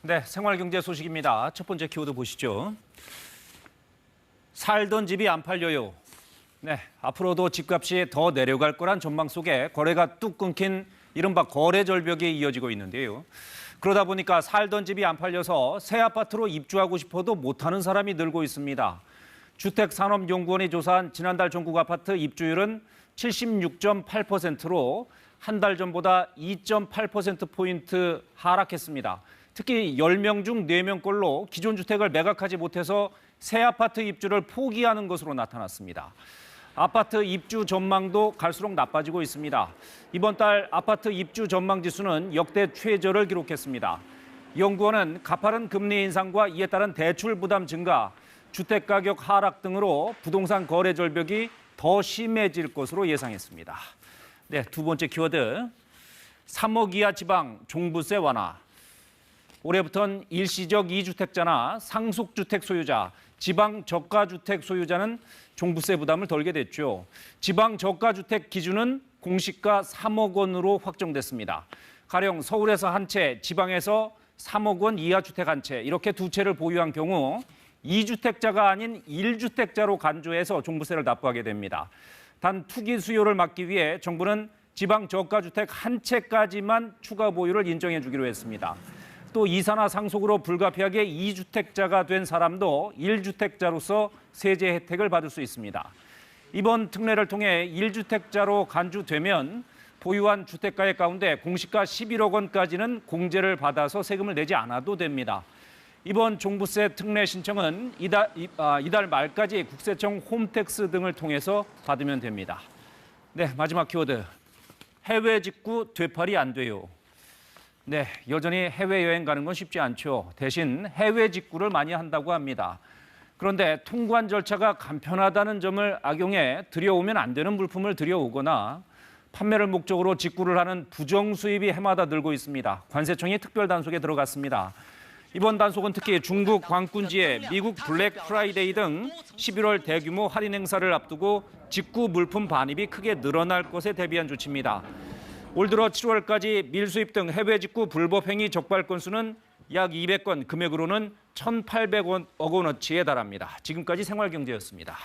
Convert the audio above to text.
네, 생활경제 소식입니다. 첫 번째 키워드 보시죠. 살던 집이 안 팔려요. 네, 앞으로도 집값이 더 내려갈 거란 전망 속에 거래가 뚝 끊긴 이른바 거래 절벽이 이어지고 있는데요. 그러다 보니까 살던 집이 안 팔려서 새 아파트로 입주하고 싶어도 못하는 사람이 늘고 있습니다. 주택산업연구원이 조사한 지난달 전국 아파트 입주율은 76.8%로 한 달 전보다 2.8%포인트 하락했습니다. 특히 10명 중 4명꼴로 기존 주택을 매각하지 못해서 새 아파트 입주를 포기하는 것으로 나타났습니다. 아파트 입주 전망도 갈수록 나빠지고 있습니다. 이번 달 아파트 입주 전망 지수는 역대 최저를 기록했습니다. 연구원은 가파른 금리 인상과 이에 따른 대출 부담 증가, 주택가격 하락 등으로 부동산 거래 절벽이 더 심해질 것으로 예상했습니다. 네, 두 번째 키워드, 3억 이하 지방 종부세 완화. 올해부터는 일시적 2주택자나 상속주택 소유자, 지방 저가주택 소유자는 종부세 부담을 덜게 됐죠. 지방 저가주택 기준은 공시가 3억 원으로 확정됐습니다. 가령 서울에서 한 채, 지방에서 3억 원 이하 주택 한 채, 이렇게 두 채를 보유한 경우 2주택자가 아닌 1주택자로 간주해서 종부세를 납부하게 됩니다. 단 투기 수요를 막기 위해 정부는 지방 저가주택 한 채까지만 추가 보유를 인정해 주기로 했습니다. 또 이사나 상속으로 불가피하게 2주택자가 된 사람도 1주택자로서 세제 혜택을 받을 수 있습니다. 이번 특례를 통해 1주택자로 간주되면 보유한 주택가액 가운데 공시가 11억 원까지는 공제를 받아서 세금을 내지 않아도 됩니다. 이번 종부세 특례 신청은 이달 말까지 국세청 홈택스 등을 통해서 받으면 됩니다. 네, 마지막 키워드, 해외 직구 되팔이 안 돼요. 네, 여전히 해외여행 가는 건 쉽지 않죠. 대신 해외 직구를 많이 한다고 합니다. 그런데 통관 절차가 간편하다는 점을 악용해 들여오면 안 되는 물품을 들여오거나 판매를 목적으로 직구를 하는 부정 수입이 해마다 늘고 있습니다. 관세청이 특별 단속에 들어갔습니다. 이번 단속은 특히 중국 광군지에 미국 블랙 프라이데이 등 11월 대규모 할인 행사를 앞두고 직구 물품 반입이 크게 늘어날 것에 대비한 조치입니다. 올 들어 7월까지 밀수입 등 해외 직구 불법 행위 적발 건수는 약 200건, 금액으로는 1,800억 원어치에 달합니다. 지금까지 생활경제였습니다.